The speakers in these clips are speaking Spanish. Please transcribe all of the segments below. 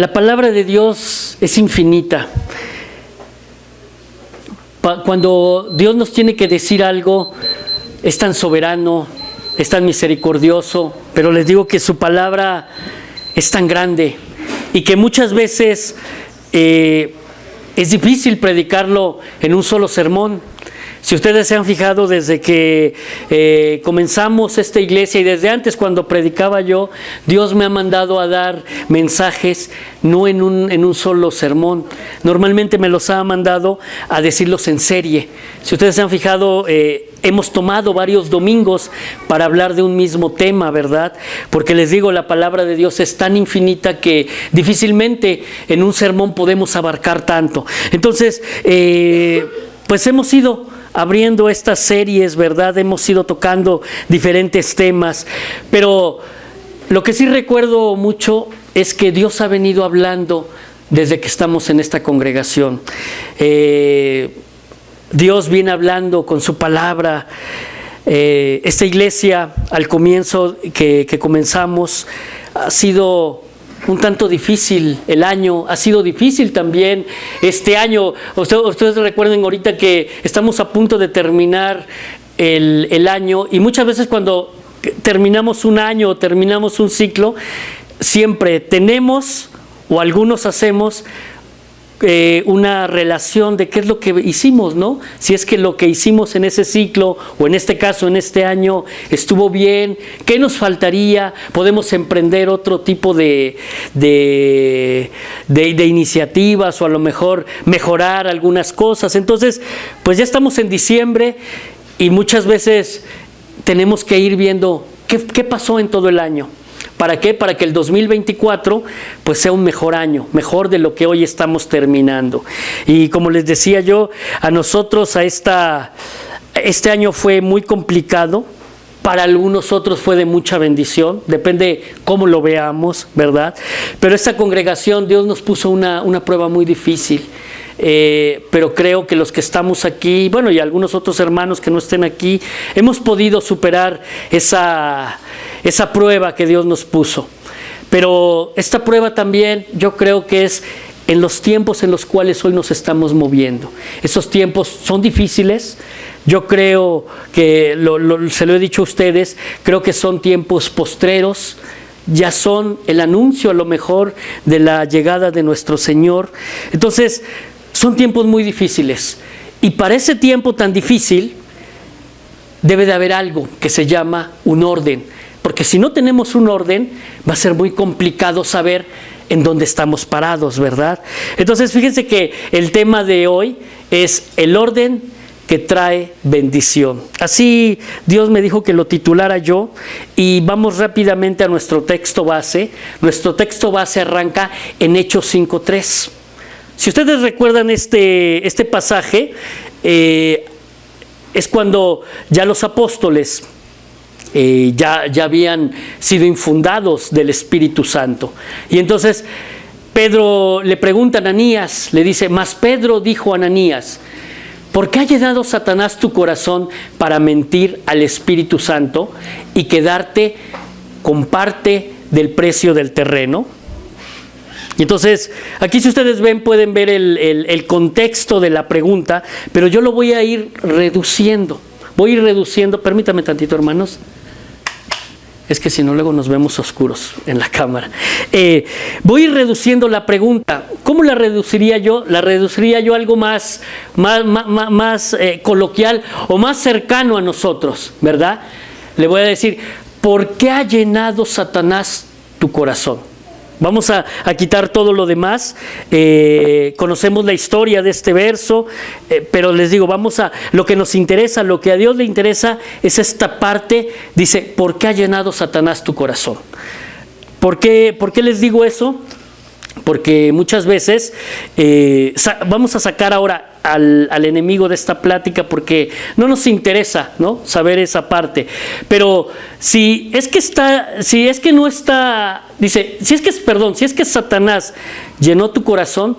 La palabra de Dios es infinita. Cuando Dios nos tiene que decir algo, es tan soberano, es tan misericordioso, pero les digo que su palabra es tan grande y que muchas veces es difícil predicarlo en un solo sermón. Si ustedes se han fijado desde que comenzamos esta iglesia y desde antes cuando predicaba yo, Dios me ha mandado a dar mensajes no en un solo sermón. Normalmente me los ha mandado a decirlos en serie. Si ustedes se han fijado, hemos tomado varios domingos para hablar de un mismo tema, ¿verdad? Porque les digo, la palabra de Dios es tan infinita que difícilmente en un sermón podemos abarcar tanto. Entonces, pues hemos ido abriendo estas series, ¿verdad? Hemos ido tocando diferentes temas, pero lo que sí recuerdo mucho es que Dios ha venido hablando desde que estamos en esta congregación. Dios viene hablando con su palabra. Esta iglesia, al comienzo que comenzamos, ha sido un tanto difícil el año, ha sido difícil también este año. Ustedes recuerden ahorita que estamos a punto de terminar el año y muchas veces cuando terminamos un año o terminamos un ciclo, siempre tenemos o algunos hacemos una relación de qué es lo que hicimos, ¿no? Si es que lo que hicimos en ese ciclo o en este caso en este año estuvo bien, ¿qué nos faltaría? Podemos emprender otro tipo de iniciativas o a lo mejor mejorar algunas cosas. Entonces, pues ya estamos en diciembre y muchas veces tenemos que ir viendo qué pasó en todo el año. ¿Para qué? Para que el 2024 pues sea un mejor año, mejor de lo que hoy estamos terminando. Y como les decía yo, a nosotros este año fue muy complicado, para algunos otros fue de mucha bendición, depende cómo lo veamos, ¿verdad? Pero esta congregación, Dios nos puso una prueba muy difícil. Pero creo que los que estamos aquí, bueno, y algunos otros hermanos que no estén aquí, hemos podido superar esa prueba que Dios nos puso. Pero esta prueba también yo creo que es en los tiempos en los cuales hoy nos estamos moviendo. Esos tiempos son difíciles. Yo creo que, se lo he dicho a ustedes, creo que son tiempos postreros. Ya son el anuncio a lo mejor de la llegada de nuestro Señor. Entonces, son tiempos muy difíciles y para ese tiempo tan difícil debe de haber algo que se llama un orden, porque si no tenemos un orden va a ser muy complicado saber en dónde estamos parados, ¿verdad? Entonces fíjense que el tema de hoy es el orden que trae bendición. Así Dios me dijo que lo titulara yo y vamos rápidamente a nuestro texto base. Nuestro texto base arranca en Hechos 5:3. Si ustedes recuerdan este pasaje, es cuando ya los apóstoles ya habían sido infundados del Espíritu Santo. Y entonces Pedro le pregunta a Ananías, le dice, mas Pedro dijo a Ananías, ¿por qué ha llenado Satanás tu corazón para mentir al Espíritu Santo y quedarte con parte del precio del terreno? Y entonces, aquí si ustedes ven, pueden ver el contexto de la pregunta, pero yo lo voy a ir reduciendo. Permítame tantito, hermanos. Es que si no, luego nos vemos oscuros en la cámara. Voy a ir reduciendo la pregunta. ¿Cómo la reduciría yo? La reduciría yo a algo más coloquial o más cercano a nosotros, ¿verdad? Le voy a decir, ¿por qué ha llenado Satanás tu corazón? Vamos a quitar todo lo demás. Conocemos la historia de este verso, pero les digo, lo que nos interesa, lo que a Dios le interesa es esta parte. Dice, ¿por qué ha llenado Satanás tu corazón? ¿Por qué les digo eso? Porque muchas veces vamos a sacar ahora al enemigo de esta plática porque no nos interesa, ¿no?, saber esa parte. Pero si es que Satanás llenó tu corazón,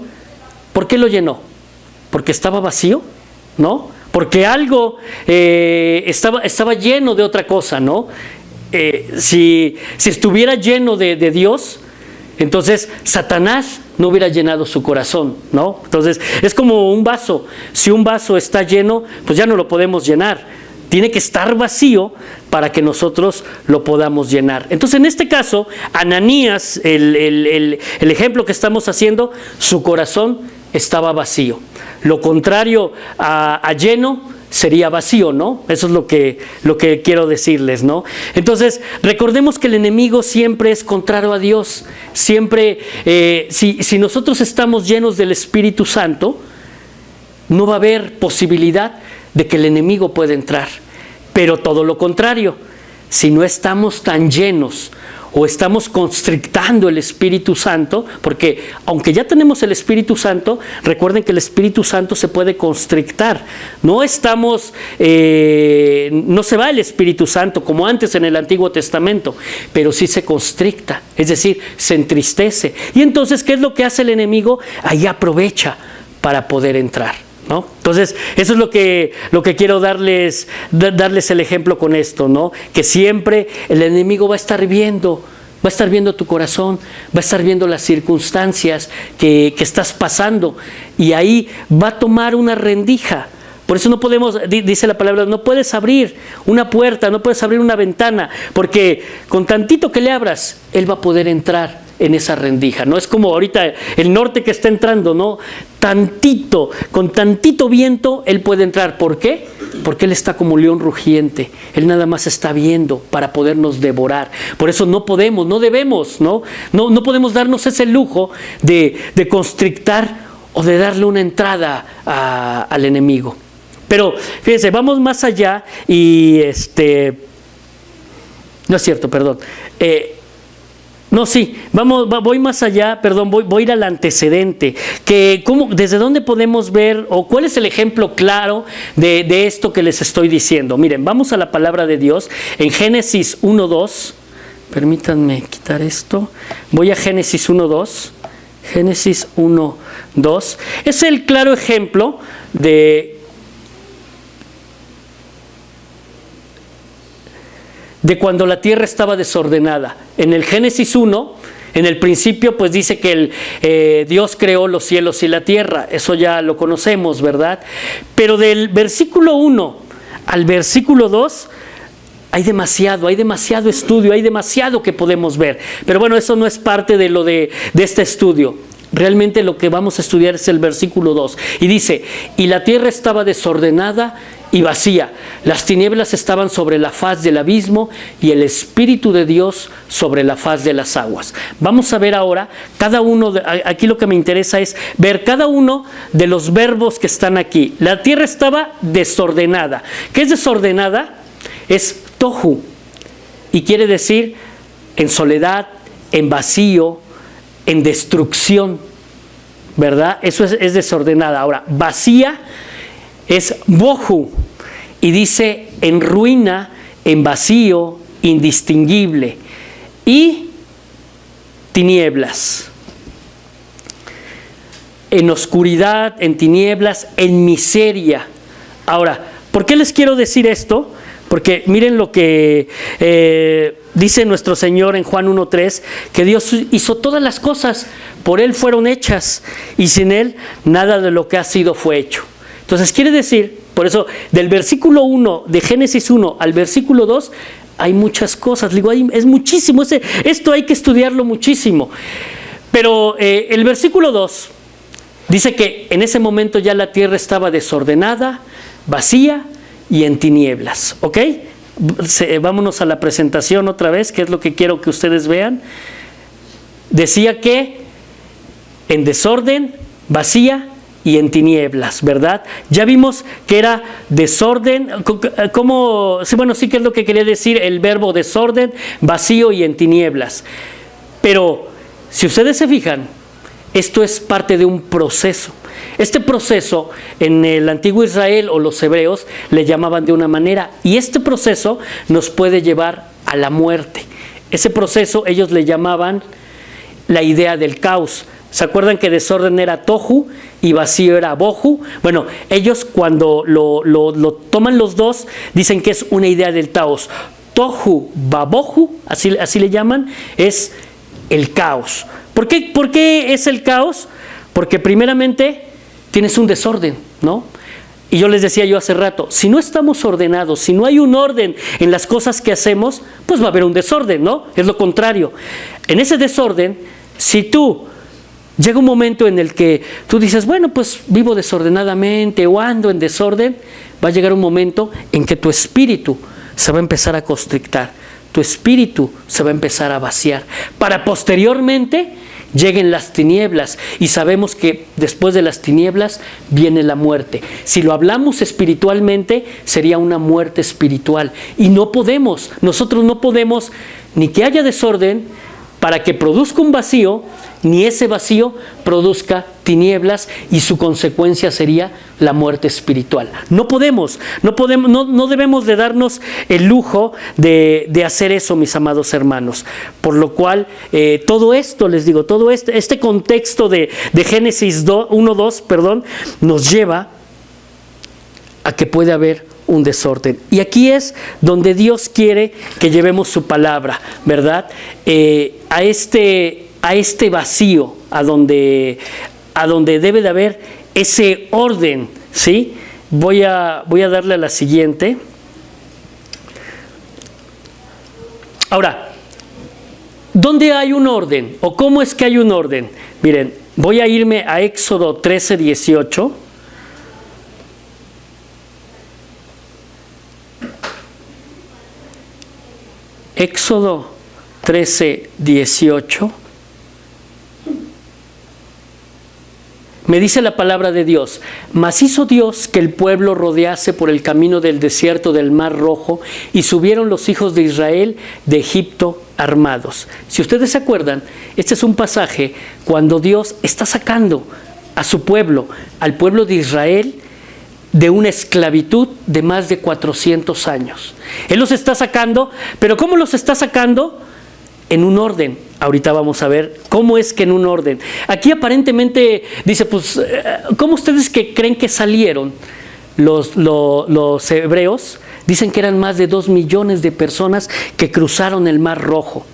¿por qué lo llenó? ¿Porque estaba vacío? ¿No? Porque algo estaba lleno de otra cosa, ¿no? Si estuviera lleno de Dios, entonces Satanás no hubiera llenado su corazón, ¿no? Entonces es como un vaso. Si un vaso está lleno, pues ya no lo podemos llenar. Tiene que estar vacío para que nosotros lo podamos llenar. Entonces, en este caso, Ananías, el ejemplo que estamos haciendo, su corazón estaba vacío. Lo contrario a lleno sería vacío, ¿no? Eso es lo que quiero decirles, ¿no? Entonces, recordemos que el enemigo siempre es contrario a Dios. Siempre, si nosotros estamos llenos del Espíritu Santo, no va a haber posibilidad de que el enemigo pueda entrar. Pero todo lo contrario, si no estamos tan llenos o estamos constrictando el Espíritu Santo, porque aunque ya tenemos el Espíritu Santo, recuerden que el Espíritu Santo se puede constrictar. No estamos, no se va el Espíritu Santo como antes en el Antiguo Testamento, pero sí se constricta, es decir, se entristece. Y entonces, ¿qué es lo que hace el enemigo? Ahí aprovecha para poder entrar, ¿no? Entonces, eso es lo que quiero darles el ejemplo con esto, ¿no? Que siempre el enemigo va a estar viendo tu corazón, va a estar viendo las circunstancias que estás pasando, y ahí va a tomar una rendija. Por eso no podemos, dice la palabra, no puedes abrir una puerta, no puedes abrir una ventana, porque con tantito que le abras, él va a poder entrar en esa rendija. No es como ahorita el norte que está entrando, ¿no? Con tantito viento él puede entrar. ¿Por qué? Porque él está como león rugiente. Él nada más está viendo para podernos devorar. Por eso no podemos, no debemos, ¿no? No podemos darnos ese lujo de constrictar o de darle una entrada al enemigo. Pero fíjense, vamos más allá y no es cierto, perdón. Voy más allá, voy a ir al antecedente, desde dónde podemos ver o cuál es el ejemplo claro de esto que les estoy diciendo. Miren, vamos a la palabra de Dios en Génesis 1:2. Permítanme quitar esto. Voy a Génesis 1:2. Génesis 1:2. Es el claro ejemplo de cuando la tierra estaba desordenada. En el Génesis 1, en el principio, pues dice que Dios creó los cielos y la tierra. Eso ya lo conocemos, ¿verdad? Pero del versículo 1 al versículo 2 hay demasiado estudio, hay demasiado que podemos ver. Pero bueno, eso no es parte de este estudio. Realmente lo que vamos a estudiar es el versículo 2. Y dice, y la tierra estaba desordenada y vacía. Las tinieblas estaban sobre la faz del abismo y el Espíritu de Dios sobre la faz de las aguas. Vamos a ver ahora aquí lo que me interesa es ver cada uno de los verbos que están aquí. La tierra estaba desordenada. ¿Qué es desordenada? Es tohu, y quiere decir en soledad, en vacío, en destrucción, ¿verdad? Eso es desordenada. Ahora, vacía es bohu, y dice en ruina, en vacío, indistinguible, y tinieblas, en oscuridad, en tinieblas, en miseria. Ahora, ¿por qué les quiero decir esto? Porque miren lo que dice nuestro Señor en Juan 1:3, que Dios hizo todas las cosas, por Él fueron hechas, y sin Él nada de lo que ha sido fue hecho. Entonces quiere decir, por eso del versículo 1 de Génesis 1 al versículo 2 hay muchas cosas. Digo, es muchísimo, esto hay que estudiarlo muchísimo. Pero el versículo 2 dice que en ese momento ya la tierra estaba desordenada, vacía y en tinieblas, ¿ok? Vámonos a la presentación otra vez, que es lo que quiero que ustedes vean. Decía que en desorden, vacía y en tinieblas, ¿verdad? Ya vimos que era desorden, sí que es lo que quería decir el verbo desorden, vacío y en tinieblas. Pero si ustedes se fijan, esto es parte de un proceso. Este proceso en el antiguo Israel o los hebreos le llamaban de una manera, y este proceso nos puede llevar a la muerte. Ese proceso ellos le llamaban la idea del caos. ¿Se acuerdan que desorden era tohu y vacío era bohu? Bueno, ellos cuando lo toman los dos dicen que es una idea del caos. Tohu babohu, así le llaman, es el caos. por qué es el caos? Porque primeramente tienes un desorden, ¿no? Y yo les decía yo hace rato, si no estamos ordenados, si no hay un orden en las cosas que hacemos, pues va a haber un desorden, ¿no? Es lo contrario. En ese desorden, si tú llega un momento en el que tú dices, bueno, pues vivo desordenadamente o ando en desorden, va a llegar un momento en que tu espíritu se va a empezar a constrictar, tu espíritu se va a empezar a vaciar, para posteriormente lleguen las tinieblas, y sabemos que después de las tinieblas viene la muerte. Si lo hablamos espiritualmente, sería una muerte espiritual, y nosotros no podemos ni que haya desorden para que produzca un vacío, ni ese vacío produzca tinieblas, y su consecuencia sería la muerte espiritual. No debemos de darnos el lujo de hacer eso, mis amados hermanos. Por lo cual, todo esto, les digo, todo este contexto de Génesis 1:2, nos lleva a que puede haber un desorden. Y aquí es donde Dios quiere que llevemos su palabra, ¿verdad? A este vacío, a donde debe de haber ese orden, ¿sí? Voy a darle a la siguiente. Ahora, ¿dónde hay un orden? ¿O cómo es que hay un orden? Miren, voy a irme a Éxodo 13:18. Éxodo 13:18. Me dice la palabra de Dios: mas hizo Dios que el pueblo rodease por el camino del desierto del Mar Rojo, y subieron los hijos de Israel de Egipto armados. Si ustedes se acuerdan, este es un pasaje cuando Dios está sacando a su pueblo, al pueblo de Israel, de una esclavitud de más de 400 años. Él los está sacando, pero ¿cómo los está sacando? En un orden. Ahorita vamos a ver cómo es que en un orden. Aquí aparentemente dice, pues, ¿cómo ustedes que creen que salieron los hebreos? Dicen que eran más de 2 millones de personas que cruzaron el Mar Rojo.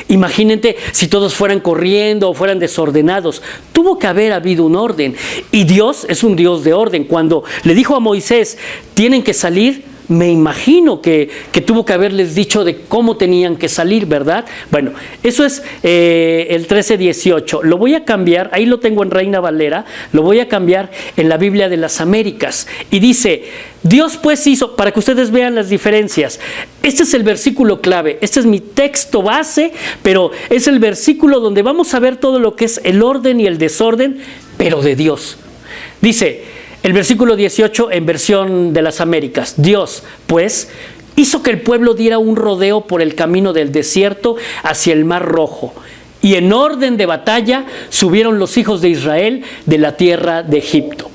Imagínate si todos fueran corriendo o fueran desordenados. Tuvo que haber habido un orden. Y Dios es un Dios de orden. Cuando le dijo a Moisés, tienen que salir, me imagino que tuvo que haberles dicho de cómo tenían que salir, ¿verdad? Bueno, eso es el 13:18. Lo voy a cambiar, ahí lo tengo en Reina Valera, lo voy a cambiar en la Biblia de las Américas. Y dice, Dios pues hizo, para que ustedes vean las diferencias, este es el versículo clave, este es mi texto base, pero es el versículo donde vamos a ver todo lo que es el orden y el desorden, pero de Dios. Dice, el versículo 18 en versión de las Américas: Dios, pues, hizo que el pueblo diera un rodeo por el camino del desierto hacia el Mar Rojo, y en orden de batalla subieron los hijos de Israel de la tierra de Egipto.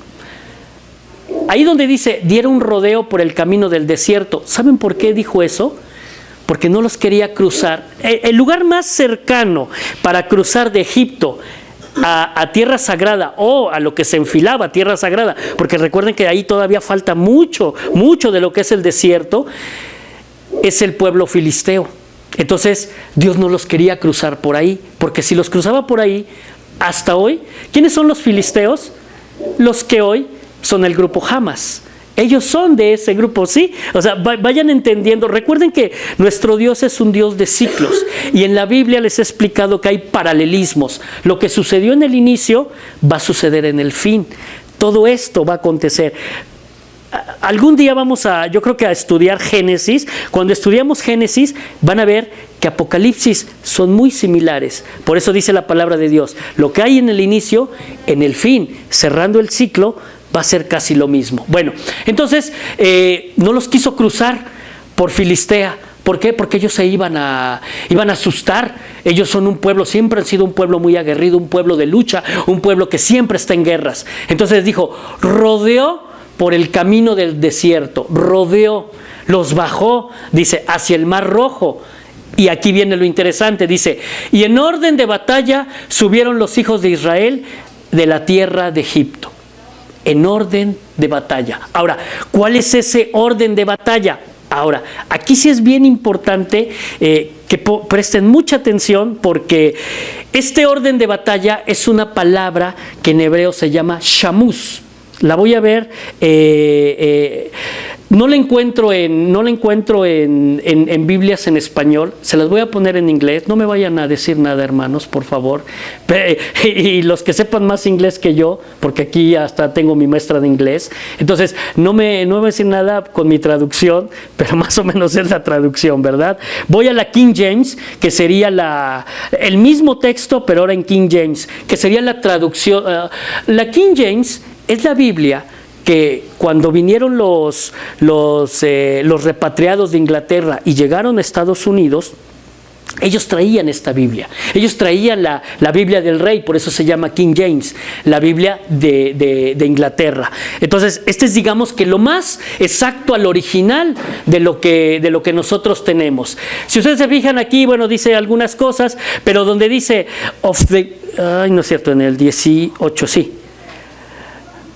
Ahí donde dice, diera un rodeo por el camino del desierto, ¿saben por qué dijo eso? Porque no los quería cruzar. El lugar más cercano para cruzar de Egipto a tierra sagrada, o a lo que se enfilaba a tierra sagrada, porque recuerden que ahí todavía falta mucho de lo que es el desierto, es el pueblo filisteo. Entonces Dios no los quería cruzar por ahí, porque si los cruzaba por ahí, hasta hoy, ¿quiénes son los filisteos? Los que hoy son el grupo Hamas. Ellos son de ese grupo, ¿sí? O sea, vayan entendiendo. Recuerden que nuestro Dios es un Dios de ciclos. Y en la Biblia les he explicado que hay paralelismos. Lo que sucedió en el inicio va a suceder en el fin. Todo esto va a acontecer. Algún día vamos yo creo que a estudiar Génesis. Cuando estudiamos Génesis van a ver que Apocalipsis son muy similares. Por eso dice la palabra de Dios: lo que hay en el inicio, en el fin, cerrando el ciclo, va a ser casi lo mismo. Bueno, entonces no los quiso cruzar por Filistea. ¿Por qué? Porque ellos se iban a asustar. Ellos son un pueblo, siempre han sido un pueblo muy aguerrido, un pueblo de lucha, un pueblo que siempre está en guerras. Entonces dijo, rodeó por el camino del desierto, rodeó, los bajó, dice, hacia el Mar Rojo. Y aquí viene lo interesante, dice, y en orden de batalla subieron los hijos de Israel de la tierra de Egipto. En orden de batalla. Ahora, ¿cuál es ese orden de batalla? Ahora, aquí sí es bien importante que presten mucha atención, porque este orden de batalla es una palabra que en hebreo se llama shamuz. La voy a ver, no la encuentro en Biblias en español, se las voy a poner en inglés, no me vayan a decir nada, hermanos, por favor, y los que sepan más inglés que yo, porque aquí hasta tengo mi maestra de inglés, entonces no me voy a decir nada con mi traducción, pero más o menos es la traducción, ¿verdad? Voy a la King James, que sería el mismo texto, pero ahora en King James, que sería la traducción. La King James es la Biblia que cuando vinieron los repatriados de Inglaterra y llegaron a Estados Unidos, ellos traían esta Biblia. Ellos traían la Biblia del Rey, por eso se llama King James, la Biblia de Inglaterra. Entonces, este es, digamos, que lo más exacto al original de lo que nosotros tenemos. Si ustedes se fijan aquí, bueno, dice algunas cosas, pero donde dice no es cierto, en el 18, sí.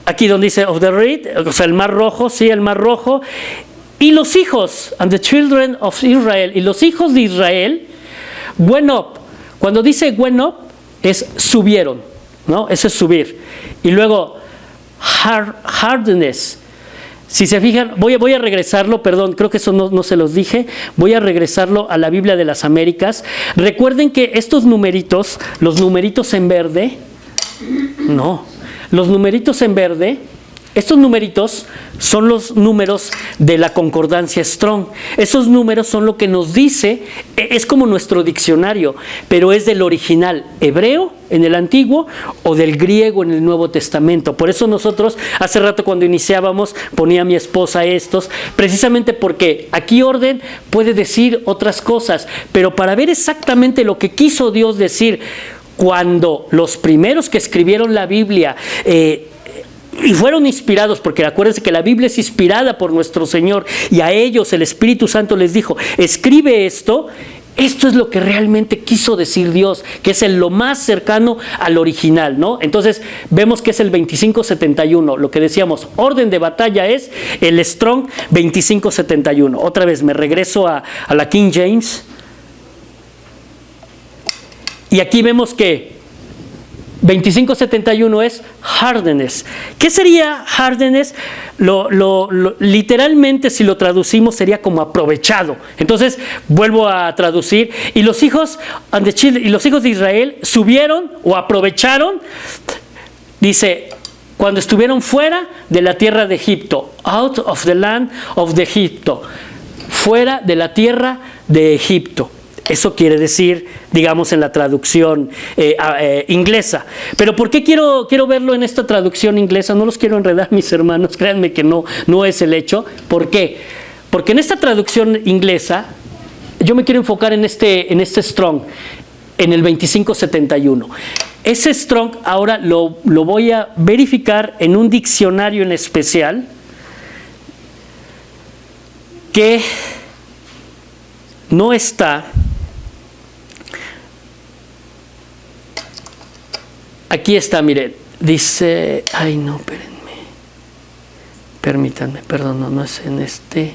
Aquí donde dice of the Red, o sea, el Mar Rojo, sí, el Mar Rojo. Y los hijos, and the children of Israel, y los hijos de Israel, went up. Cuando dice went up, es subieron, ¿no? Eso es subir. Y luego, hardness. Si se fijan, voy a regresarlo, perdón, creo que eso no se los dije, voy a regresarlo a la Biblia de las Américas. Recuerden que estos numeritos, los numeritos en verde, los numeritos en verde, estos numeritos son los números de la concordancia Strong. Esos números son lo que nos dice, es como nuestro diccionario, pero es del original hebreo en el Antiguo o del griego en el Nuevo Testamento. Por eso nosotros, hace rato cuando iniciábamos, ponía a mi esposa estos, precisamente porque aquí orden puede decir otras cosas, pero para ver exactamente lo que quiso Dios decir, cuando los primeros que escribieron la Biblia y fueron inspirados, porque acuérdense que la Biblia es inspirada por nuestro Señor, y a ellos el Espíritu Santo les dijo, escribe esto es lo que realmente quiso decir Dios, que es lo más cercano al original, ¿no? Entonces vemos que es el 2571, lo que decíamos, orden de batalla es el Strong 2571. Otra vez me regreso a la King James. Y aquí vemos que 2571 es hardness. ¿Qué sería hardness? Literalmente, si lo traducimos, sería como aprovechado. Entonces, vuelvo a traducir. Y los hijos de Israel subieron o aprovecharon, dice, cuando estuvieron fuera de la tierra de Egipto, out of the land of the Egipto, fuera de la tierra de Egipto. Eso quiere decir, digamos, en la traducción inglesa. Pero ¿por qué quiero verlo en esta traducción inglesa? No los quiero enredar, mis hermanos, créanme que no es el hecho. ¿Por qué? Porque en esta traducción inglesa, yo me quiero enfocar en este Strong, en el 2571. Ese Strong ahora lo voy a verificar en un diccionario en especial que no está. Aquí está, miren, dice, permítanme, perdón, no es en este,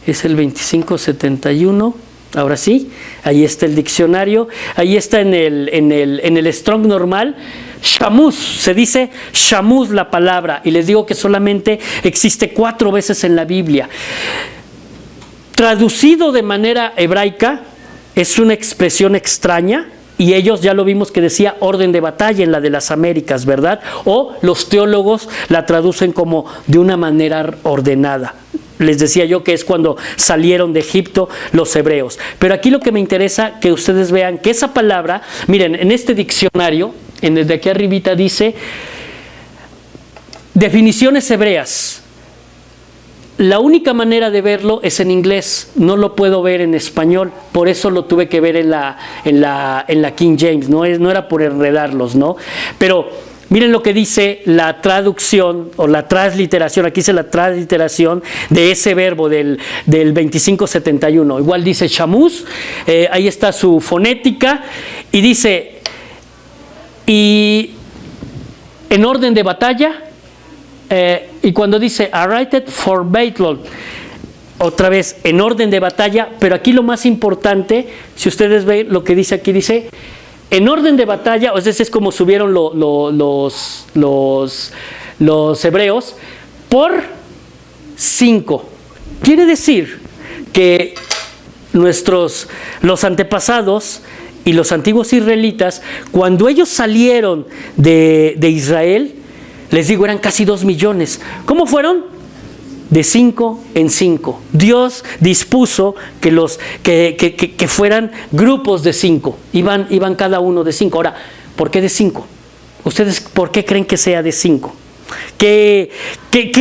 es el 2571, ahora sí, ahí está el diccionario, ahí está en el Strong normal, shamuz, se dice shamuz la palabra, y les digo que solamente existe 4 veces en la Biblia. Traducido de manera hebraica, es una expresión extraña, y ellos ya lo vimos que decía orden de batalla en la de las Américas, ¿verdad? O los teólogos la traducen como de una manera ordenada. Les decía yo que es cuando salieron de Egipto los hebreos. Pero aquí lo que me interesa que ustedes vean que esa palabra, miren, en este diccionario, en el de aquí arribita dice definiciones hebreas. La única manera de verlo es en inglés, no lo puedo ver en español, por eso lo tuve que ver en la King James, no era por enredarlos, ¿no? Pero miren lo que dice la traducción o la transliteración, aquí dice la transliteración de ese verbo del 2571, igual dice shamuz, ahí está su fonética, y dice, y en orden de batalla, y cuando dice arrighted for battle, otra vez en orden de batalla, pero aquí lo más importante, si ustedes ven lo que dice aquí, dice en orden de batalla, o sea, es como subieron los hebreos, por 5. Quiere decir que los antepasados y los antiguos israelitas, cuando ellos salieron de Israel, les digo, eran casi 2 millones. ¿Cómo fueron? De 5 en 5. Dios dispuso que fueran grupos de 5. Iban cada uno de 5. Ahora, ¿por qué de 5? ¿Ustedes por qué creen que sea de 5? ¿Qué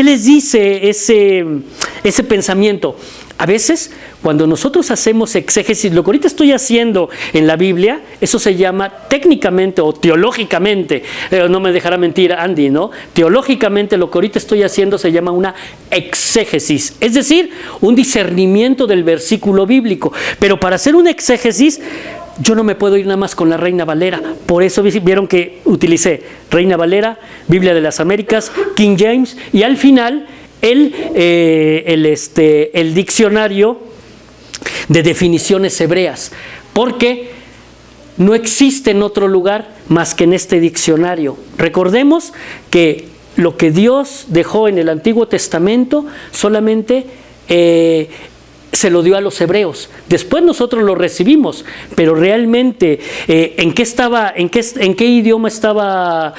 les dice ese pensamiento? A veces, cuando nosotros hacemos exégesis, lo que ahorita estoy haciendo en la Biblia, eso se llama técnicamente o teológicamente, no me dejará mentir Andy, ¿no? Teológicamente lo que ahorita estoy haciendo se llama una exégesis, es decir, un discernimiento del versículo bíblico. Pero para hacer una exégesis, yo no me puedo ir nada más con la Reina Valera. Por eso vieron que utilicé Reina Valera, Biblia de las Américas, King James, y al final el diccionario de definiciones hebreas, porque no existe en otro lugar más que en este diccionario. Recordemos que lo que Dios dejó en el Antiguo Testamento solamente se lo dio a los hebreos. Después nosotros lo recibimos, pero realmente ¿en qué idioma estaba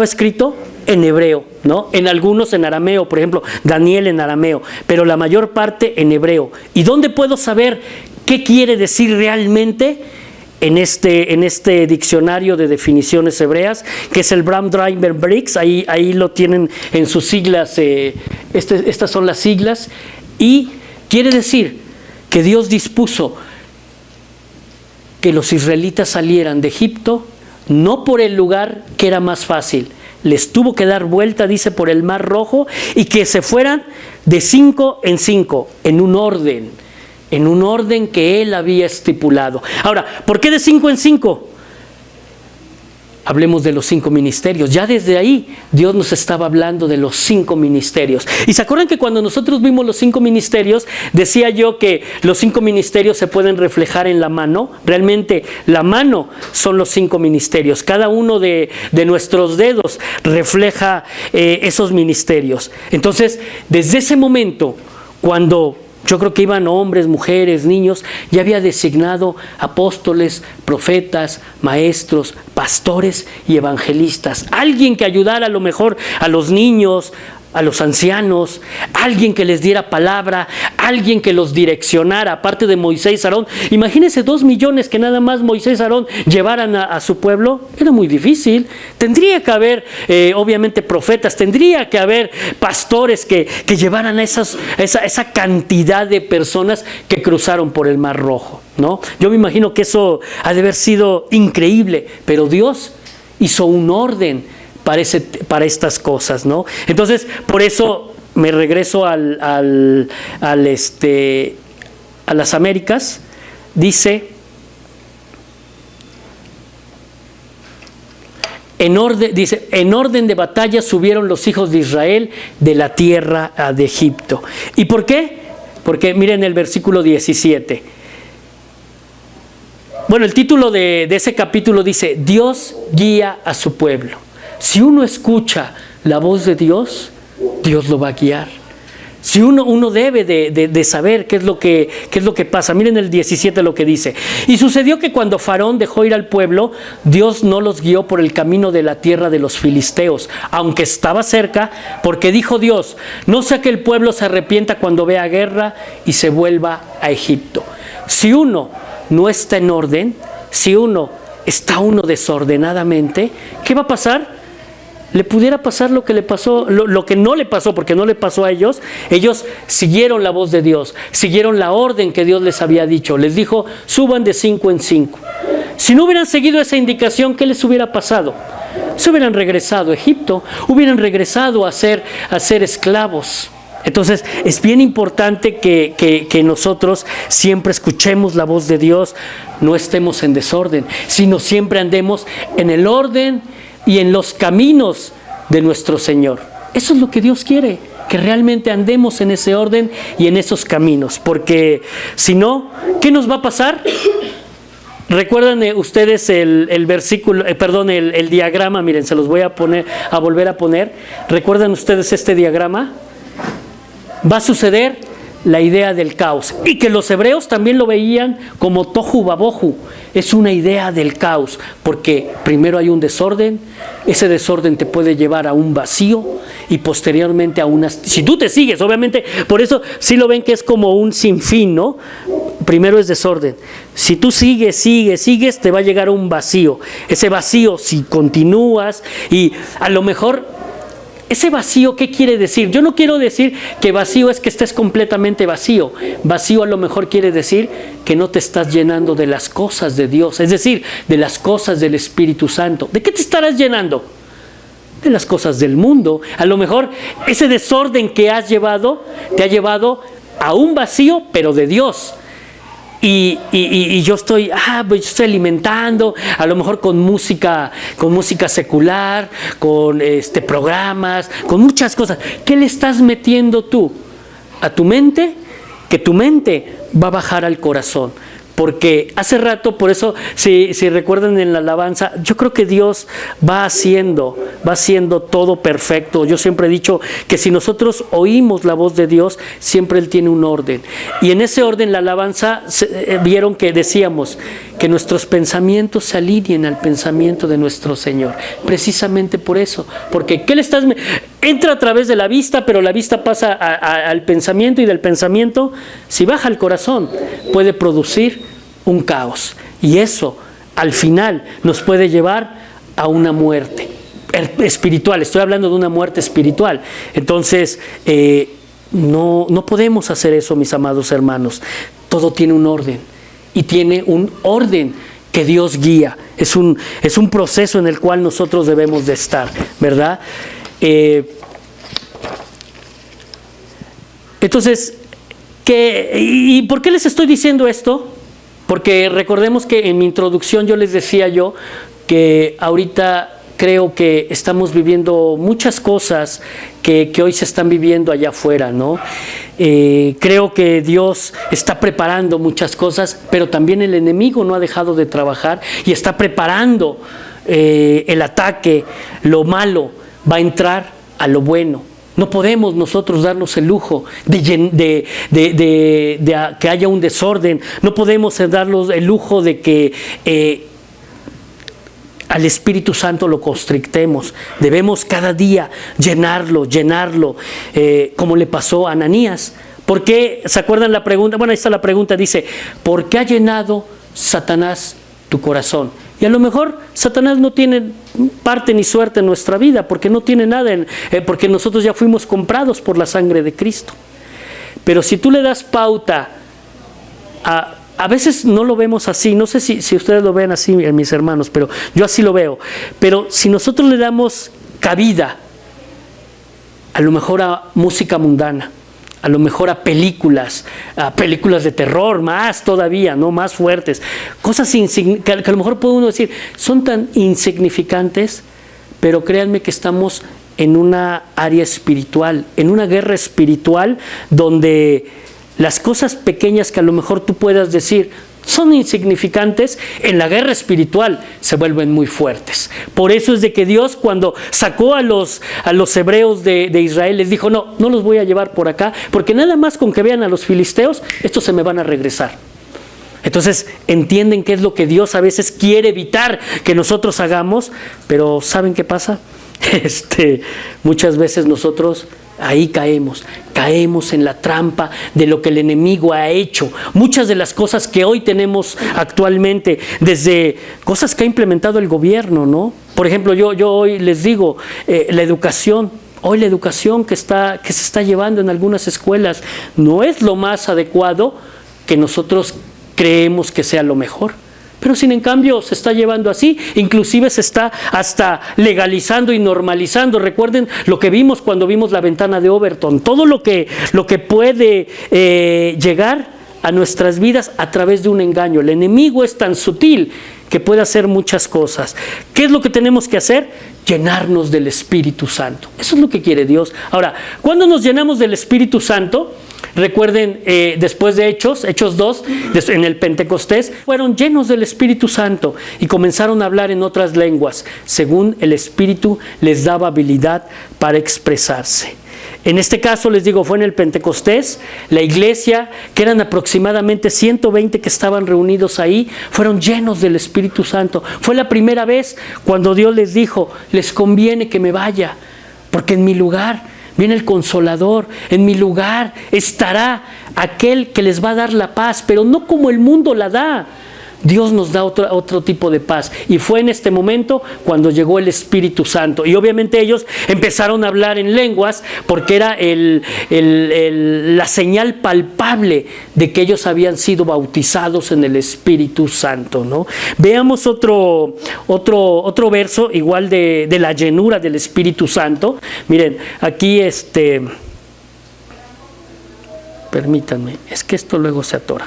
escrito? En hebreo, ¿no? En algunos en arameo, por ejemplo, Daniel en arameo, pero la mayor parte en hebreo. ¿Y dónde puedo saber qué quiere decir realmente? En este diccionario de definiciones hebreas, que es el Bram Driver Briggs, ahí lo tienen en sus siglas, estas son las siglas, y quiere decir que Dios dispuso que los israelitas salieran de Egipto, no por el lugar que era más fácil, les tuvo que dar vuelta, dice, por el Mar Rojo, y que se fueran de 5 en 5, en un orden que Él había estipulado. Ahora, ¿por qué de 5 en 5? Hablemos de los 5 ministerios. Ya desde ahí Dios nos estaba hablando de los 5 ministerios. Y se acuerdan que cuando nosotros vimos los 5 ministerios, decía yo que los 5 ministerios se pueden reflejar en la mano. Realmente la mano son los 5 ministerios. Cada uno de nuestros dedos refleja esos ministerios. Entonces, desde ese momento, cuando yo creo que iban hombres, mujeres, niños, ya había designado apóstoles, profetas, maestros, pastores y evangelistas. Alguien que ayudara a lo mejor a los niños, a los ancianos, alguien que les diera palabra, alguien que los direccionara, aparte de Moisés y Aarón. Imagínense 2 millones que nada más Moisés y Aarón llevaran a su pueblo. Era muy difícil. Tendría que haber, obviamente, profetas, tendría que haber pastores que llevaran a esa cantidad de personas que cruzaron por el Mar Rojo, ¿no? Yo me imagino que eso ha de haber sido increíble, pero Dios hizo un orden para estas cosas, ¿no? Entonces, por eso me regreso a las Américas. Dice, en orden de batalla subieron los hijos de Israel de la tierra de Egipto. ¿Y por qué? Porque miren el versículo 17. Bueno, el título de ese capítulo dice, Dios guía a su pueblo. Si uno escucha la voz de Dios, Dios lo va a guiar. Si uno debe de saber qué es lo que pasa. Miren el 17 lo que dice. Y sucedió que cuando Faraón dejó ir al pueblo, Dios no los guió por el camino de la tierra de los filisteos, aunque estaba cerca, porque dijo Dios, no sea que el pueblo se arrepienta cuando vea guerra y se vuelva a Egipto. Si uno no está en orden, si está desordenadamente, ¿qué va a pasar? Le pudiera pasar lo que le pasó, lo que no le pasó, porque no le pasó a ellos. Ellos siguieron la voz de Dios, siguieron la orden que Dios les había dicho. Les dijo, suban de 5 en 5. Si no hubieran seguido esa indicación, ¿qué les hubiera pasado? Se hubieran regresado a Egipto, hubieran regresado a ser esclavos. Entonces es bien importante que nosotros siempre escuchemos la voz de Dios, no estemos en desorden, sino siempre andemos en el orden y en los caminos de nuestro Señor. Eso es lo que Dios quiere, que realmente andemos en ese orden y en esos caminos, porque si no, ¿qué nos va a pasar? ¿Recuerdan ustedes el versículo, el diagrama? Miren, se los voy a volver a poner. ¿Recuerdan ustedes este diagrama? Va a suceder la idea del caos, y que los hebreos también lo veían como tohu babohu. Es una idea del caos, porque primero hay un desorden, ese desorden te puede llevar a un vacío y posteriormente a si tú te sigues, obviamente, por eso sí lo ven que es como un sinfín, ¿no? Primero es desorden. Si tú sigues, te va a llegar a un vacío. Ese vacío, si continúas, y a lo mejor ese vacío, ¿qué quiere decir? Yo no quiero decir que vacío es que estés completamente vacío. Vacío a lo mejor quiere decir que no te estás llenando de las cosas de Dios, es decir, de las cosas del Espíritu Santo. ¿De qué te estarás llenando? De las cosas del mundo. A lo mejor ese desorden que has llevado te ha llevado a un vacío, pero de Dios. Y yo estoy alimentando, a lo mejor con música secular, con programas, con muchas cosas. ¿Qué le estás metiendo tú a tu mente? Que tu mente va a bajar al corazón. Porque hace rato, por eso, si recuerdan en la alabanza, yo creo que Dios va haciendo todo perfecto. Yo siempre he dicho que si nosotros oímos la voz de Dios, siempre Él tiene un orden. Y en ese orden, la alabanza, vieron que decíamos que nuestros pensamientos se alineen al pensamiento de nuestro Señor. Precisamente por eso. Porque ¿qué le estás? Entra a través de la vista, pero la vista pasa al pensamiento, y del pensamiento, si baja al corazón, puede producir un caos, y eso al final nos puede llevar a una muerte espiritual. Estoy hablando de una muerte espiritual. Entonces no podemos hacer eso, mis amados hermanos. Todo tiene un orden, y tiene un orden que Dios guía. Es un proceso en el cual nosotros debemos de estar, ¿verdad? Entonces, ¿y por qué les estoy diciendo esto? Porque recordemos que en mi introducción yo les decía que ahorita creo que estamos viviendo muchas cosas que hoy se están viviendo allá afuera, ¿no? Creo que Dios está preparando muchas cosas, pero también el enemigo no ha dejado de trabajar y está preparando el ataque. Lo malo va a entrar a lo bueno. No podemos nosotros darnos el lujo de que haya un desorden. No podemos darnos el lujo de que al Espíritu Santo lo constrictemos. Debemos cada día llenarlo, como le pasó a Ananías. ¿Por qué? ¿Se acuerdan la pregunta? Bueno, ahí está la pregunta, dice, ¿por qué ha llenado Satanás tu corazón? Y a lo mejor Satanás no tiene parte ni suerte en nuestra vida, porque no tiene nada, porque nosotros ya fuimos comprados por la sangre de Cristo. Pero si tú le das pauta, a veces no lo vemos así, no sé si ustedes lo ven así, mis hermanos, pero yo así lo veo. Pero si nosotros le damos cabida, a lo mejor a música mundana, a lo mejor a películas de terror, más todavía, ¿no? Más fuertes, cosas que a lo mejor puede uno decir, son tan insignificantes, pero créanme que estamos en una área espiritual, en una guerra espiritual, donde las cosas pequeñas que a lo mejor tú puedas decir son insignificantes, en la guerra espiritual se vuelven muy fuertes. Por eso es de que Dios, cuando sacó a los hebreos de Israel, les dijo, no los voy a llevar por acá, porque nada más con que vean a los filisteos, estos se me van a regresar. Entonces entienden qué es lo que Dios a veces quiere evitar que nosotros hagamos, pero ¿saben qué pasa? Muchas veces nosotros ahí caemos en la trampa de lo que el enemigo ha hecho. Muchas de las cosas que hoy tenemos actualmente, desde cosas que ha implementado el gobierno, ¿no? Por ejemplo, yo hoy les digo, la educación. Hoy la educación que se está llevando en algunas escuelas no es lo más adecuado que nosotros creemos que sea lo mejor. Pero sin en cambio se está llevando así, inclusive se está hasta legalizando y normalizando. Recuerden lo que vimos cuando vimos la ventana de Overton, todo lo que puede llegar a nuestras vidas a través de un engaño. El enemigo es tan sutil que puede hacer muchas cosas. ¿Qué es lo que tenemos que hacer? llenarnos del Espíritu Santo. Eso es lo que quiere Dios. Ahora, ¿cuándo nos llenamos del Espíritu Santo? Recuerden, después de Hechos 2, en el Pentecostés, fueron llenos del Espíritu Santo y comenzaron a hablar en otras lenguas, según el Espíritu les daba habilidad para expresarse. En este caso, les digo, fue en el Pentecostés, la iglesia, que eran aproximadamente 120 que estaban reunidos ahí, fueron llenos del Espíritu Santo. Fue la primera vez cuando Dios les dijo, les conviene que me vaya, porque en mi lugar viene el Consolador, en mi lugar estará aquel que les va a dar la paz, pero no como el mundo la da. Dios nos da otro tipo de paz. Y fue en este momento cuando llegó el Espíritu Santo. Y obviamente ellos empezaron a hablar en lenguas porque era la señal palpable de que ellos habían sido bautizados en el Espíritu Santo, ¿no? Veamos otro verso igual de la llenura del Espíritu Santo. Miren, aquí permítanme, es que esto luego se atora.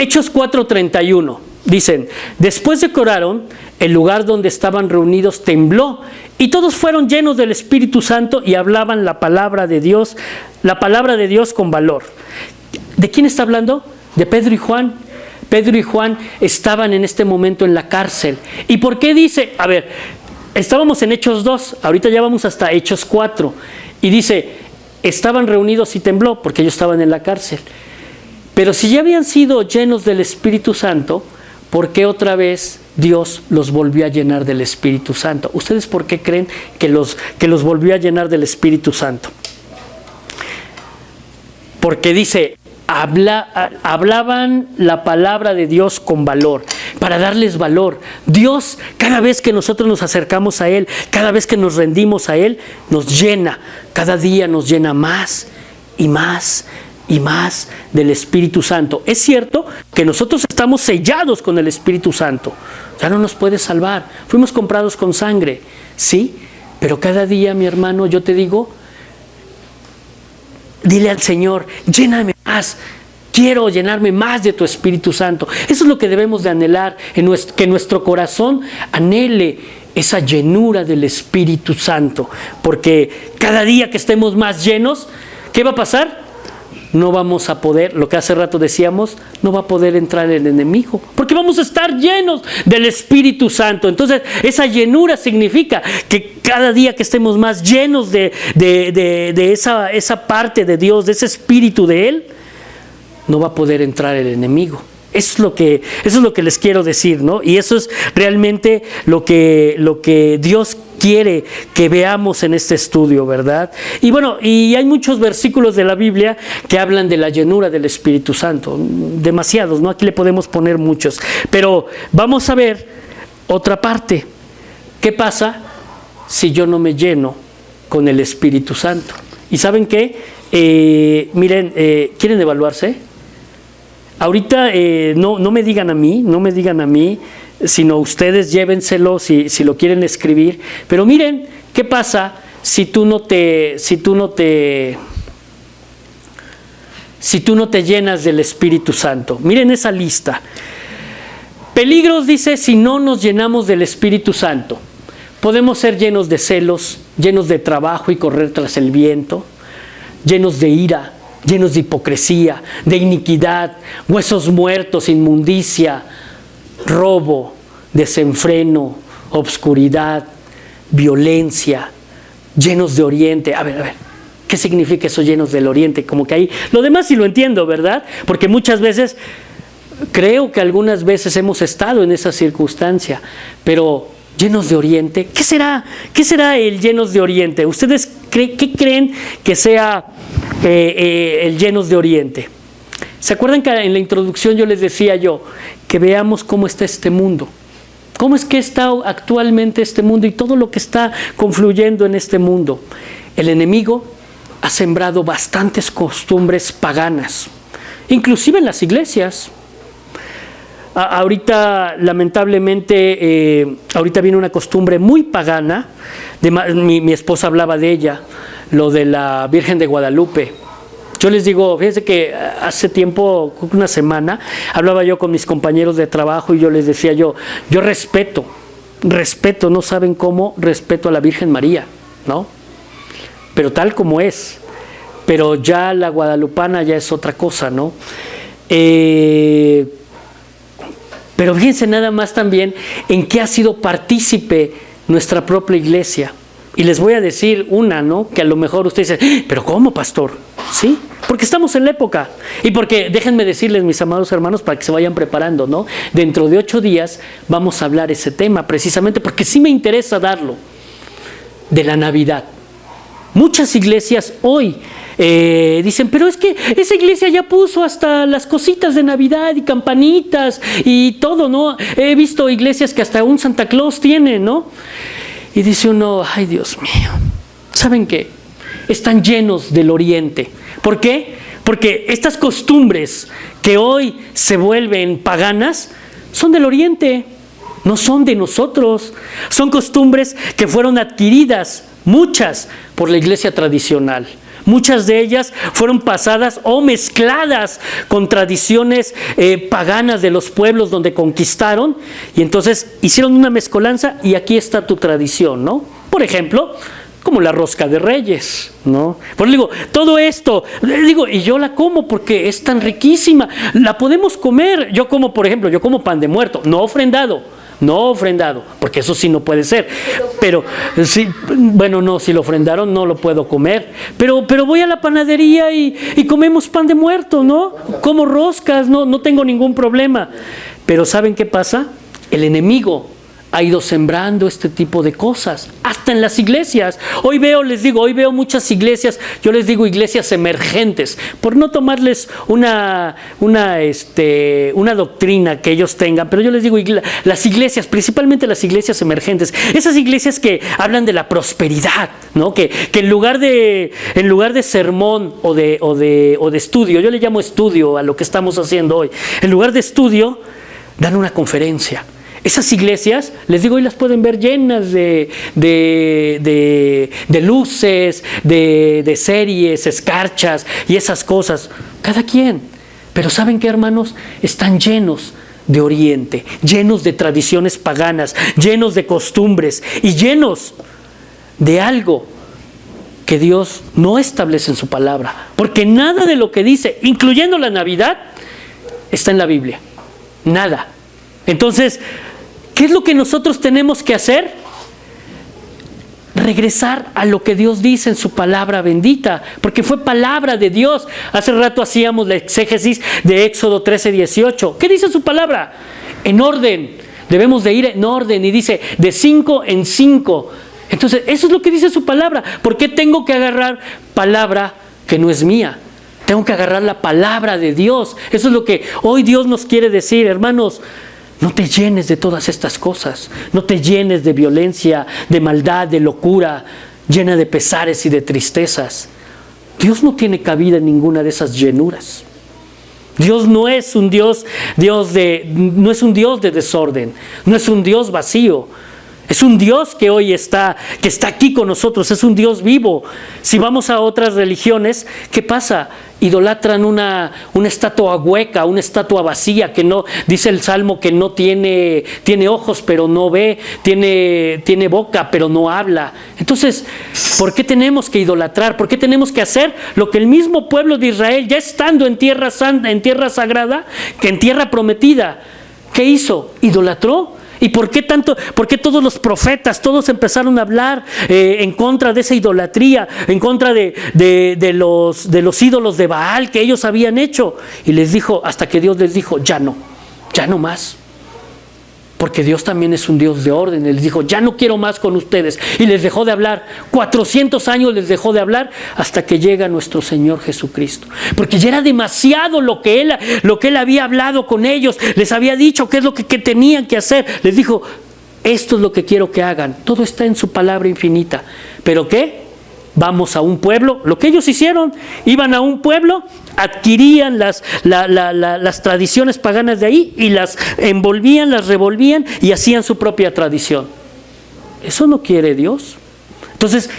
Hechos 4:31, dicen, después de que oraron, el lugar donde estaban reunidos tembló y todos fueron llenos del Espíritu Santo y hablaban la palabra de Dios con valor. ¿De quién está hablando? De Pedro y Juan. Pedro y Juan estaban en este momento en la cárcel. ¿Y por qué dice? A ver, estábamos en Hechos 2, ahorita ya vamos hasta Hechos 4, y dice, estaban reunidos y tembló porque ellos estaban en la cárcel. Pero si ya habían sido llenos del Espíritu Santo, ¿por qué otra vez Dios los volvió a llenar del Espíritu Santo? ¿Ustedes por qué creen que los volvió a llenar del Espíritu Santo? Porque dice, hablaban la palabra de Dios con valor, para darles valor. Dios, cada vez que nosotros nos acercamos a Él, cada vez que nos rendimos a Él, nos llena. Cada día nos llena más y más y más del Espíritu Santo. Es cierto que nosotros estamos sellados con el Espíritu Santo. Ya no nos puede salvar. Fuimos comprados con sangre, ¿sí? Pero cada día, mi hermano, yo te digo, dile al Señor, lléname más. Quiero llenarme más de tu Espíritu Santo. Eso es lo que debemos de anhelar, que nuestro corazón anhele esa llenura del Espíritu Santo. Porque cada día que estemos más llenos, ¿qué va a pasar? No vamos a poder, lo que hace rato decíamos, no va a poder entrar el enemigo, porque vamos a estar llenos del Espíritu Santo. Entonces, esa llenura significa que cada día que estemos más llenos de esa parte de Dios, de ese Espíritu de Él, no va a poder entrar el enemigo. Eso es lo que les quiero decir, ¿no? Y eso es realmente lo que Dios quiere que veamos en este estudio, ¿verdad? Y bueno, y hay muchos versículos de la Biblia que hablan de la llenura del Espíritu Santo, demasiados, ¿no? Aquí le podemos poner muchos, pero vamos a ver otra parte. ¿Qué pasa si yo no me lleno con el Espíritu Santo? ¿Y saben qué? Miren, ¿quieren evaluarse? Ahorita no me digan a mí, sino ustedes llévenselo si lo quieren escribir. Pero miren, ¿qué pasa si tú no te llenas del Espíritu Santo? Miren esa lista. Peligros, dice, si no nos llenamos del Espíritu Santo. Podemos ser llenos de celos, llenos de trabajo y correr tras el viento, llenos de ira, llenos de hipocresía, de iniquidad, huesos muertos, inmundicia, robo, desenfreno, obscuridad, violencia, llenos de oriente. A ver, ¿qué significa eso, llenos del oriente? Como que ahí, lo demás sí lo entiendo, ¿verdad? Porque muchas veces, creo que algunas veces hemos estado en esa circunstancia, pero llenos de oriente, ¿qué será el llenos de oriente? ¿Ustedes qué creen que sea el llenos de oriente? ¿Se acuerdan que en la introducción yo les decía que veamos cómo está este mundo? ¿Cómo es que está actualmente este mundo y todo lo que está confluyendo en este mundo? El enemigo ha sembrado bastantes costumbres paganas, inclusive en las iglesias. Ahorita, lamentablemente, ahorita viene una costumbre muy pagana. Mi esposa hablaba de ella, lo de la Virgen de Guadalupe. Yo les digo, fíjense que hace tiempo, una semana, hablaba yo con mis compañeros de trabajo y yo les decía yo respeto respeto, no saben cómo respeto a la Virgen María, ¿no? Pero tal como es. Pero ya la guadalupana ya es otra cosa, ¿no? Pero fíjense nada más también en qué ha sido partícipe nuestra propia iglesia. Y les voy a decir una, ¿no? Que a lo mejor ustedes dicen, ¿pero cómo, pastor? Sí, porque estamos en la época. Y porque, déjenme decirles, mis amados hermanos, para que se vayan preparando, ¿no? Dentro de 8 días vamos a hablar ese tema, precisamente porque sí me interesa darlo, de la Navidad. Muchas iglesias hoy dicen, pero es que esa iglesia ya puso hasta las cositas de Navidad y campanitas y todo, ¿no? He visto iglesias que hasta un Santa Claus tienen, ¿no? Y dice uno, ay Dios mío, ¿saben qué? Están llenos del oriente. ¿Por qué? Porque estas costumbres que hoy se vuelven paganas son del oriente, no son de nosotros. Son costumbres que fueron adquiridas, muchas, por la iglesia tradicional. Muchas de ellas fueron pasadas o mezcladas con tradiciones paganas de los pueblos donde conquistaron, y entonces hicieron una mezcolanza y aquí está tu tradición, ¿no? Por ejemplo, como la rosca de Reyes, ¿no? Pues digo, todo esto, digo, y yo la como porque es tan riquísima, la podemos comer. Yo como, por ejemplo, yo como pan de muerto, no ofrendado, porque eso sí no puede ser. Pero sí, bueno, no, si lo ofrendaron no lo puedo comer. Pero voy a la panadería y comemos pan de muerto, ¿no? Como roscas, no tengo ningún problema. Pero ¿saben qué pasa? El enemigo ha ido sembrando este tipo de cosas, hasta en las iglesias. Hoy veo muchas iglesias, yo les digo iglesias emergentes, por no tomarles una doctrina que ellos tengan, pero yo les digo las iglesias, principalmente las iglesias emergentes, esas iglesias que hablan de la prosperidad, ¿no? Que en lugar de sermón o de estudio, yo le llamo estudio a lo que estamos haciendo hoy, en lugar de estudio, dan una conferencia. Esas iglesias, les digo, hoy las pueden ver llenas de luces, de series, escarchas y esas cosas. Cada quien. Pero ¿saben qué, hermanos? Están llenos de oriente, llenos de tradiciones paganas, llenos de costumbres y llenos de algo que Dios no establece en su palabra. Porque nada de lo que dice, incluyendo la Navidad, está en la Biblia. Nada. Entonces, ¿qué es lo que nosotros tenemos que hacer? Regresar a lo que Dios dice en su palabra bendita, porque fue palabra de Dios. Hace rato hacíamos la exégesis de Éxodo 13:18. ¿Qué dice su palabra? En orden. Debemos de ir en orden, y dice de 5 en 5. Entonces, eso es lo que dice su palabra. ¿Por qué tengo que agarrar palabra que no es mía? Tengo que agarrar la palabra de Dios. Eso es lo que hoy Dios nos quiere decir, hermanos. No te llenes de todas estas cosas, no te llenes de violencia, de maldad, de locura, llena de pesares y de tristezas. Dios no tiene cabida en ninguna de esas llenuras. Dios no es un Dios de desorden, no es un Dios vacío. Es un Dios que hoy está aquí con nosotros, es un Dios vivo. Si vamos a otras religiones, ¿qué pasa? Idolatran una estatua hueca, una estatua vacía, que no, dice el Salmo que no tiene ojos pero no ve, tiene boca pero no habla. Entonces, ¿por qué tenemos que idolatrar? ¿Por qué tenemos que hacer lo que el mismo pueblo de Israel, ya estando en tierra santa, en tierra sagrada, que en tierra prometida, ¿qué hizo? Idolatró. ¿Y por qué todos los profetas, todos empezaron a hablar en contra de esa idolatría, en contra de los ídolos de Baal que ellos habían hecho? Y les dijo, hasta que Dios les dijo, ya no más. Porque Dios también es un Dios de orden. Él les dijo, ya no quiero más con ustedes. Y les dejó de hablar. 400 años les dejó de hablar hasta que llega nuestro Señor Jesucristo. Porque ya era demasiado lo que Él había hablado con ellos. Les había dicho qué es lo que tenían que hacer. Les dijo, esto es lo que quiero que hagan. Todo está en su palabra infinita. ¿Pero qué? Vamos a un pueblo, lo que ellos hicieron, iban a un pueblo, adquirían las tradiciones paganas de ahí y las envolvían, las revolvían y hacían su propia tradición. Eso no quiere Dios. Entonces,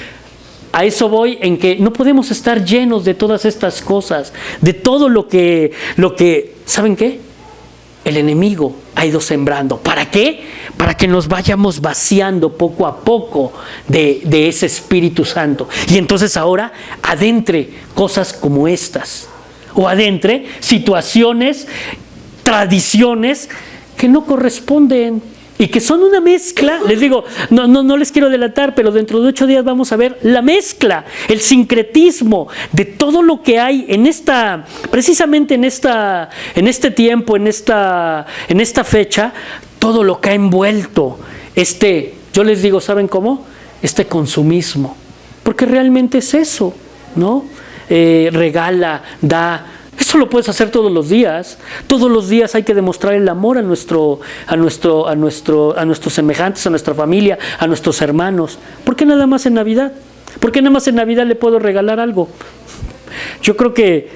a eso voy, en que no podemos estar llenos de todas estas cosas, de todo lo que ¿saben qué? El enemigo ha ido sembrando. ¿Para qué? Para que nos vayamos vaciando poco a poco de ese Espíritu Santo. Y entonces ahora adentre cosas como estas. O adentre situaciones, tradiciones que no corresponden y que son una mezcla. Les digo, no les quiero delatar, pero dentro de 8 días vamos a ver la mezcla, el sincretismo de todo lo que hay en esta, precisamente en este tiempo, en esta fecha, todo lo que ha envuelto yo les digo, ¿saben cómo? Este consumismo, porque realmente es eso, ¿no? Regala, da. Eso lo puedes hacer todos los días. Todos los días hay que demostrar el amor a nuestros semejantes, a nuestra familia, a nuestros hermanos. ¿Por qué nada más en Navidad? ¿Por qué nada más en Navidad le puedo regalar algo? Yo creo que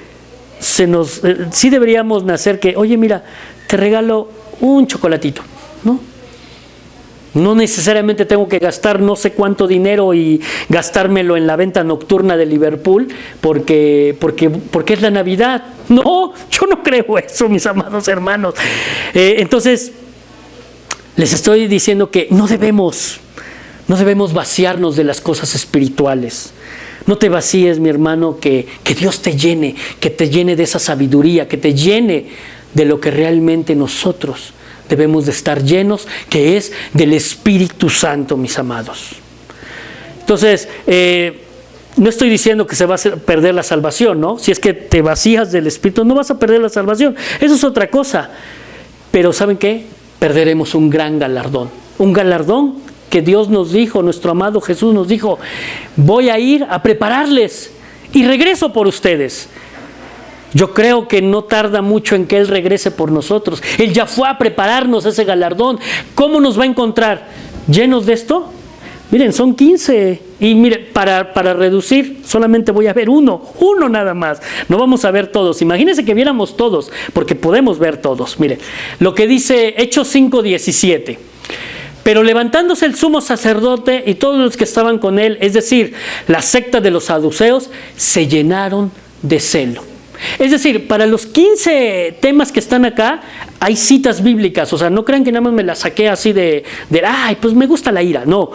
sí deberíamos nacer que, oye, mira, te regalo un chocolatito, ¿no? No necesariamente tengo que gastar no sé cuánto dinero y gastármelo en la venta nocturna de Liverpool porque es la Navidad. No, yo no creo eso, mis amados hermanos. Entonces, les estoy diciendo que no debemos vaciarnos de las cosas espirituales. No te vacíes, mi hermano, que Dios te llene de esa sabiduría, que te llene de lo que realmente nosotros debemos de estar llenos, que es del Espíritu Santo, mis amados. Entonces, no estoy diciendo que se va a perder la salvación, ¿no? Si es que te vacías del Espíritu, no vas a perder la salvación. Eso es otra cosa. Pero ¿saben qué? Perderemos un gran galardón. Un galardón que Dios nos dijo, nuestro amado Jesús nos dijo, voy a ir a prepararles y regreso por ustedes. Yo creo que no tarda mucho en que Él regrese por nosotros. Él ya fue a prepararnos ese galardón. ¿Cómo nos va a encontrar? ¿Llenos de esto? Miren, son 15. Y mire, para reducir, solamente voy a ver uno nada más. No vamos a ver todos. Imagínense que viéramos todos, porque podemos ver todos. Miren, lo que dice Hechos 5:17. Pero levantándose el sumo sacerdote y todos los que estaban con él, es decir, la secta de los saduceos, se llenaron de celo. Es decir, para los 15 temas que están acá, hay citas bíblicas. O sea, no crean que nada más me las saqué así ay, pues me gusta la ira. No,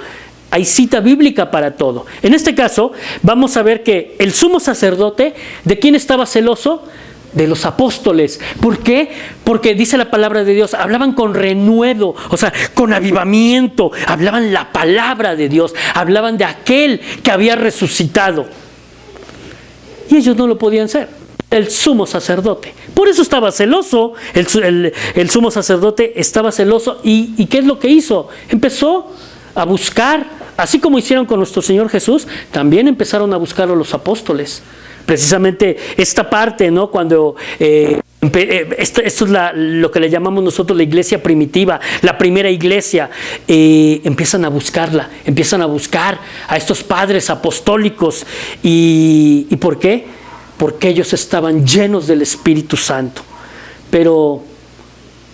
hay cita bíblica para todo. En este caso, vamos a ver que el sumo sacerdote, ¿de quién estaba celoso? De los apóstoles. ¿Por qué? Porque dice la palabra de Dios, hablaban con renuevo, o sea, con avivamiento, hablaban la palabra de Dios, hablaban de aquel que había resucitado. Y ellos no lo podían ser. El sumo sacerdote. Por eso estaba celoso. El sumo sacerdote estaba celoso. ¿Y qué es lo que hizo? Empezó a buscar, así como hicieron con nuestro Señor Jesús, también empezaron a buscarlo los apóstoles. Precisamente esta parte, ¿no? Cuando esto es lo que le llamamos nosotros la iglesia primitiva, la primera iglesia, empiezan a buscarla, empiezan a buscar a estos padres apostólicos. ¿Y por qué? Porque ellos estaban llenos del Espíritu Santo. Pero,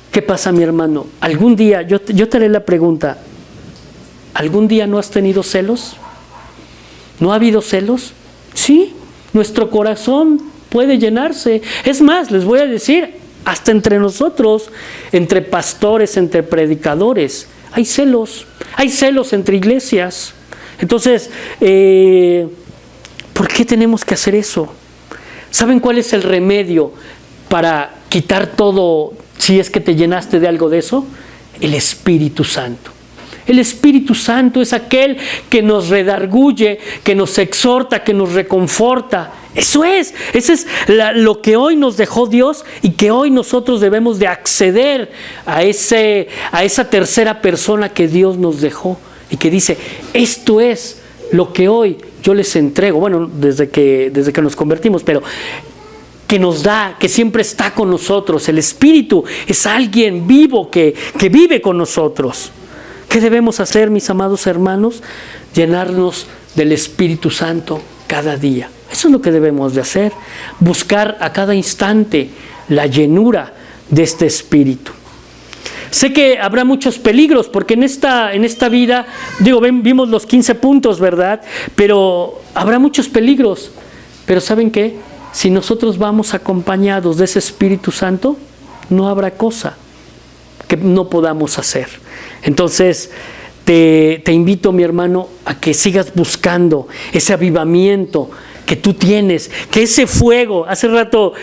¿qué pasa, mi hermano? Algún día, yo te haré la pregunta, ¿algún día no has tenido celos? ¿No ha habido celos? Sí, nuestro corazón puede llenarse. Es más, les voy a decir, hasta entre nosotros, entre pastores, entre predicadores, hay celos entre iglesias. Entonces, ¿por qué tenemos que hacer eso? ¿Saben cuál es el remedio para quitar todo si es que te llenaste de algo de eso? El Espíritu Santo. El Espíritu Santo es aquel que nos redarguye, que nos exhorta, que nos reconforta. Eso es lo que hoy nos dejó Dios y que hoy nosotros debemos de acceder a esa tercera persona que Dios nos dejó y que dice, esto es lo que hoy yo les entrego, bueno, desde que nos convertimos, pero que nos da, que siempre está con nosotros. El Espíritu es alguien vivo que vive con nosotros. ¿Qué debemos hacer, mis amados hermanos? Llenarnos del Espíritu Santo cada día. Eso es lo que debemos de hacer. Buscar a cada instante la llenura de este Espíritu. Sé que habrá muchos peligros, porque en esta vida, vimos los 15 puntos, ¿verdad? Pero habrá muchos peligros. Pero ¿saben qué? Si nosotros vamos acompañados de ese Espíritu Santo, no habrá cosa que no podamos hacer. Entonces, te invito, mi hermano, a que sigas buscando ese avivamiento que tú tienes, que ese fuego, hace rato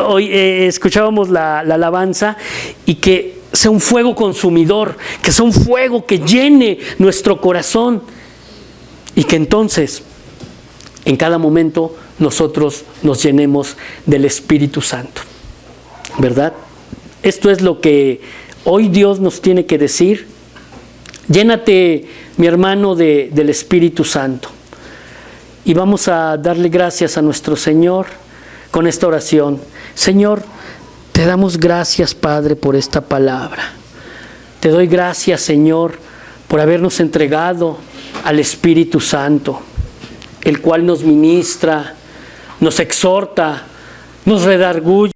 hoy escuchábamos la alabanza, y que sea un fuego consumidor, que sea un fuego que llene nuestro corazón, y que entonces en cada momento nosotros nos llenemos del Espíritu Santo, ¿verdad? Esto es lo que hoy Dios nos tiene que decir. Llénate, mi hermano, del Espíritu Santo. Y vamos a darle gracias a nuestro Señor con esta oración. Señor, te damos gracias, Padre, por esta palabra. Te doy gracias, Señor, por habernos entregado al Espíritu Santo, el cual nos ministra, nos exhorta, nos redarguye.